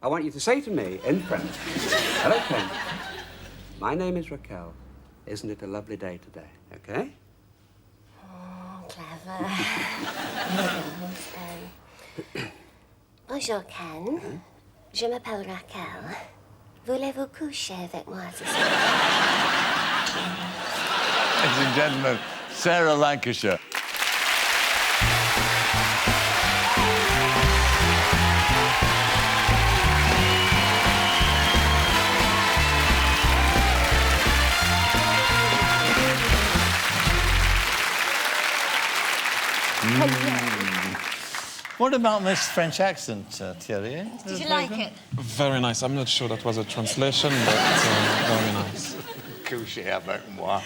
I want you to say to me in French, hello, Ken. My name is Raquel. Isn't it a lovely day today, okay? Oh, clever. Bonjour, Ken. Je m'appelle Raquel. Voulez-vous coucher avec moi ce soir? Ladies and gentlemen, Sarah Lancashire. What about this French accent, Thierry? Did you like it? Very nice. I'm not sure that was a translation, but very nice. Couchez avec moi.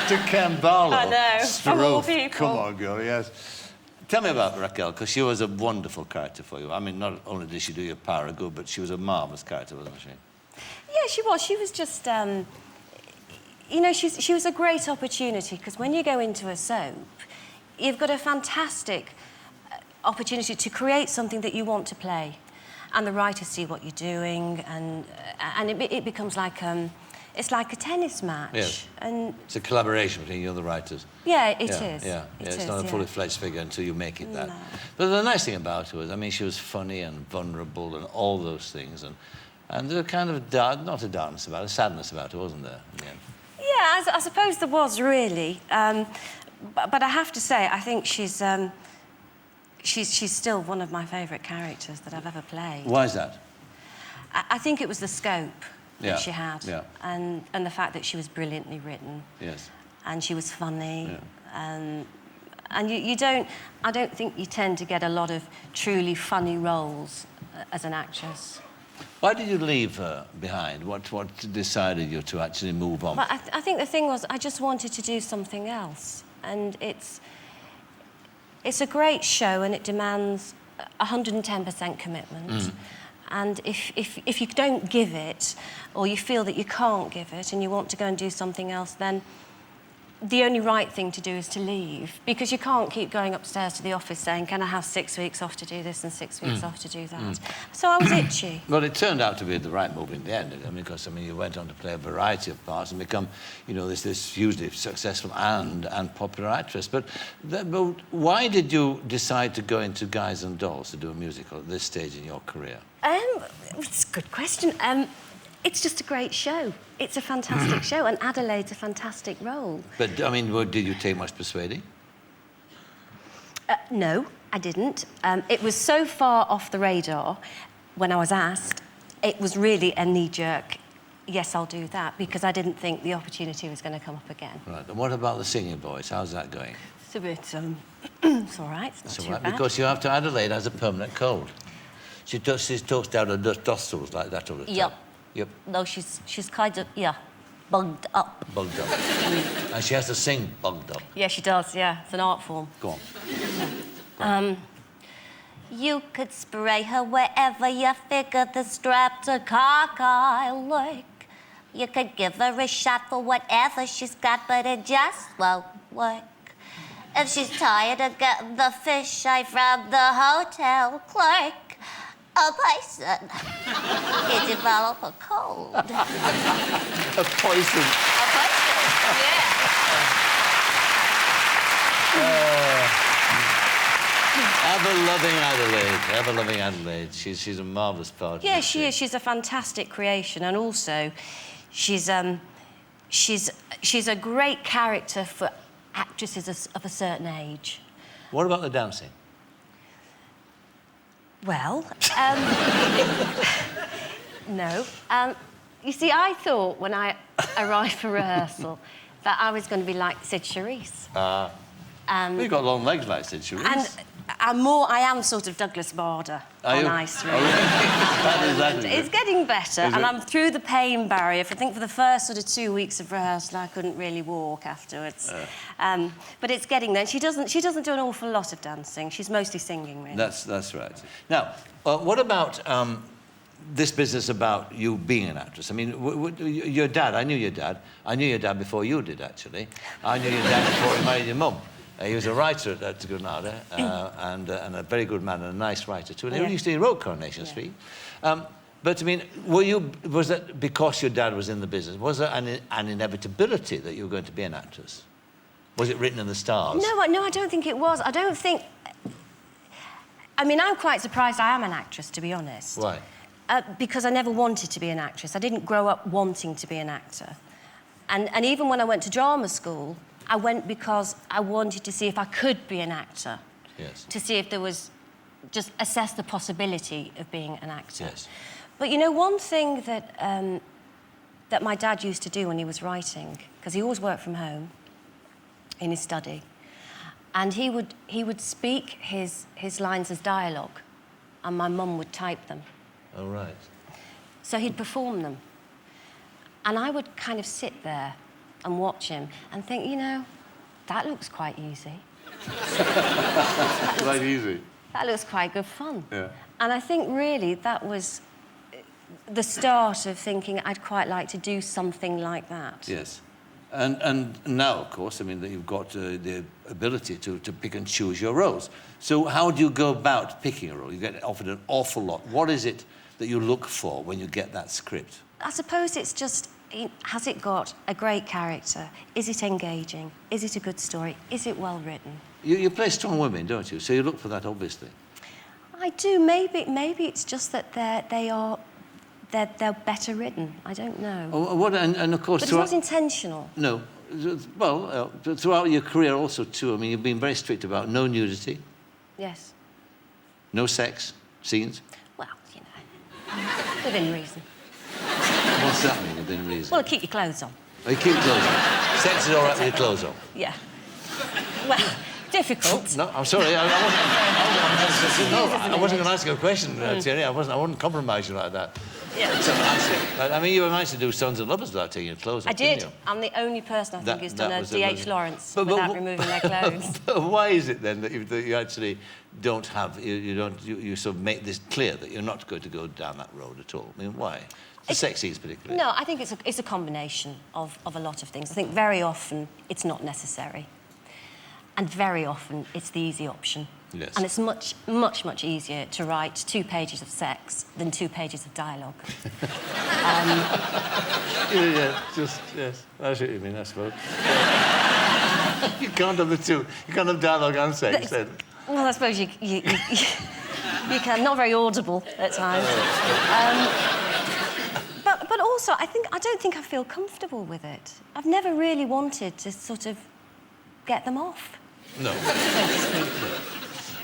To Campbell. I know, of all people. Come on, girl, yes. Tell me about Raquel, because she was a wonderful character for you. I mean, not only did she do you a power of good, but she was a marvellous character, wasn't she? Yeah, she was. She was just, you know, she was a great opportunity, because when you go into a soap, you've got a fantastic opportunity to create something that you want to play, and the writers see what you're doing, and it becomes like it's like a tennis match. Yes. And it's a collaboration between you and the writers. yeah, it is. Yeah, it's not a fully fledged figure until you make it that. No. But the nice thing about her was, I mean, she was funny and vulnerable and all those things, and there was kind of not a darkness about her, a sadness about her, wasn't there? In the end? Yeah, I suppose there was really, but I have to say, I think she's still one of my favourite characters that I've ever played. Why is that? I think it was the scope that she had, yeah. and the fact that she was brilliantly written. Yes. And she was funny, yeah. and you don't. I don't think you tend to get a lot of truly funny roles as an actress. Why did you leave her behind? What decided you to actually move on? But I think the thing was, I just wanted to do something else, and it's a great show, and it demands 110% commitment. Mm. And if you don't give it, or you feel that you can't give it, and you want to go and do something else, then the only right thing to do is to leave, because you can't keep going upstairs to the office saying, can I have 6 weeks off to do this and 6 weeks off to do that? So I was itchy. Well, it turned out to be the right move in the end, I mean, because, I mean, you went on to play a variety of parts and become, you know, this hugely successful and popular actress. But why did you decide to go into Guys and Dolls to do a musical at this stage in your career? It's a good question. It's just a great show. It's a fantastic show, and Adelaide's a fantastic role. But, I mean, did you take much persuading? No, I didn't. It was so far off the radar when I was asked, it was really a knee-jerk, yes, I'll do that, because I didn't think the opportunity was going to come up again. Right, and what about the singing voice? How's that going? It's a bit, it's all right, it's not too bad. Because you have to, Adelaide has a permanent cold. She talks down her nostrils like that all the time. Yep. Yep. No, she's kind of, bugged up. Bugged up. And she has to sing bugged up. Yeah, she does, yeah. It's an art form. Go on. You could spray her wherever you figure the strap to cock I like. You could give her a shot for whatever she's got, but it just won't work. If she's tired of getting the fish eye from the hotel clerk, a poison. You develop a cold. A poison. A poison, yeah. Ever-loving Adelaide. Ever-loving Adelaide. She's a marvellous part. Yeah, she is. She's a fantastic creation, and also, she's a great character for actresses of a certain age. What about the dancing? Well, no. You see, I thought when I arrived for rehearsal that I was going to be like Sid Charisse. You've got long legs like Sid Charisse. And I am sort of Douglas Bader on ice, really. It's getting better, and I'm through the pain barrier. I think for the first sort of 2 weeks of rehearsal, I couldn't really walk afterwards. But it's getting there. She doesn't do an awful lot of dancing. She's mostly singing, really. That's right. Now, what about this business about you being an actress? I mean, your dad, I knew your dad. I knew your dad before you did, actually. I knew your dad before he married your mum. He was a writer at Granada, and a very good man and a nice writer too. And he wrote Coronation Street. But I mean, was that because your dad was in the business? Was there an inevitability that you were going to be an actress? Was it written in the stars? No, I don't think it was. I don't think... I mean, I'm quite surprised I am an actress, to be honest. Why? Because I never wanted to be an actress. I didn't grow up wanting to be an actor. And even when I went to drama school, I went because I wanted to see if I could be an actor. Yes. To see if there was... just assess the possibility of being an actor. Yes. But, you know, one thing that, that my dad used to do when he was writing, because he always worked from home in his study, and he would speak his lines as dialogue, and my mum would type them. Oh, right. So he'd perform them. And I would kind of sit there and watch him and think, you know, that looks quite easy. Quite easy. That looks quite good fun. Yeah. And I think really that was the start of thinking I'd quite like to do something like that. Yes. And now, of course, I mean, that you've got the ability to pick and choose your roles. So how do you go about picking a role? You get offered an awful lot. What is it that you look for when you get that script? I suppose it's just, has it got a great character? Is it engaging? Is it a good story? Is it well written? You play strong women, don't you? So you look for that, obviously. I do. Maybe it's just that they're better written. I don't know. Oh, and of course... But it's not intentional. No. Well, throughout your career also, too, I mean, you've been very strict about no nudity. Yes. No sex scenes. Well, you know, within reason. What's that mean, within reason? Well, keep your clothes on. Oh, you keep clothes on. Sex is all right with your clothes on? Yeah. Well, difficult. No, I'm sorry. I wasn't going to ask you a question, Thierry. I wouldn't compromise you like that. Yeah. So, I mean, you were nice to do Sons and Lovers without taking your clothes off, I did. didn't you? I'm the only person I think who's done a D.H. Lawrence but without removing their clothes. But why is it then that you actually don't have... You sort of make this clear that you're not going to go down that road at all? I mean, why? The sex scenes particularly. No, I think it's a combination of a lot of things. I think very often it's not necessary. And very often it's the easy option. Yes. And it's much, much, much easier to write 2 pages of sex than 2 pages of dialogue. Yes. That's what you mean, I suppose. You can't have the two. You can't have dialogue and sex, then. Well, I suppose you can. Not very audible at times. But also, I don't think I feel comfortable with it. I've never really wanted to sort of get them off. No.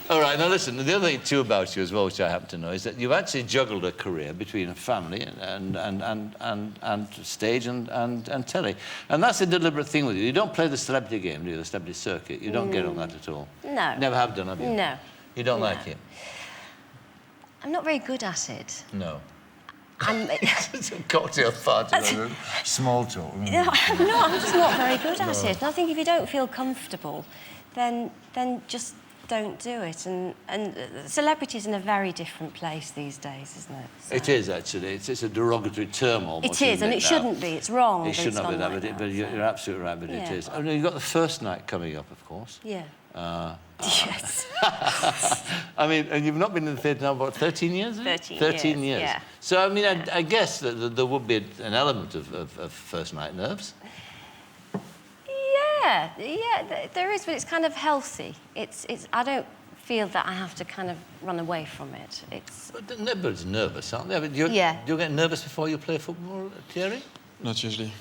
All right, now listen, the other thing too about you as well, which I happen to know, is that you've actually juggled a career between a family and stage and telly. And that's a deliberate thing with you. You don't play the celebrity game, do you, the celebrity circuit? You don't get on that at all? No. Never have done, have you? No. You don't like it? I'm not very good at it. No. It's a cocktail party, small talk. No, I'm just not very good at it. And I think if you don't feel comfortable, then just don't do it. And celebrity's in a very different place these days, isn't it? So. It is, actually. It's a derogatory term almost. It is, and it shouldn't be. It's wrong. It should not be that, but you're absolutely right, but it is. Oh, no, you've got the first night coming up, of course. Yeah. Yes. I mean, and you've not been in the theatre now, about 13 years? 13 years. Yeah. So, I mean, I guess that there would be an element of first night nerves. Yeah, there is, but it's kind of healthy. I don't feel that I have to kind of run away from it. But everybody's nervous, aren't they? I mean, do you get nervous before you play football, Thierry? Not usually.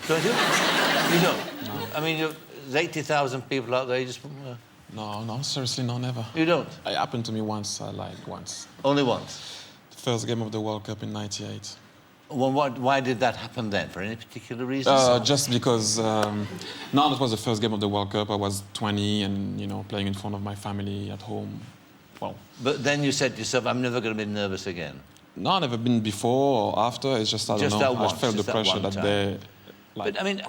Don't you? You don't? No. I mean, there's 80,000 people out there, you just... No, seriously, no, never. You don't? It happened to me once, once. Only once? The first game of the World Cup in '98. Well, why did that happen then? For any particular reason? Just because, no, it was the first game of the World Cup. I was 20 and, you know, playing in front of my family at home. Well. But then you said to yourself, I'm never going to be nervous again. No, I've never been before or after. It's just, I don't know. Once, I felt the pressure that day. Like, but I mean,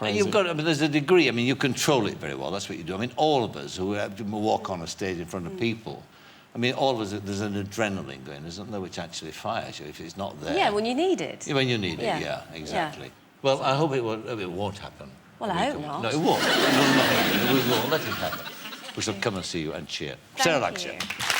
there's a degree. I mean, you control it very well. That's what you do. I mean, all of us who have to walk on a stage in front of people, I mean, all of us, there's an adrenaline going, isn't there, which actually fires you if it's not there. Yeah, when you need it. When you need it, yeah, exactly. Yeah. Well, I hope it won't happen. Well, I hope not. No, it won't. It will not. It won't let it happen. we shall come and see you and cheer. Thank Sarah you. Lancashire.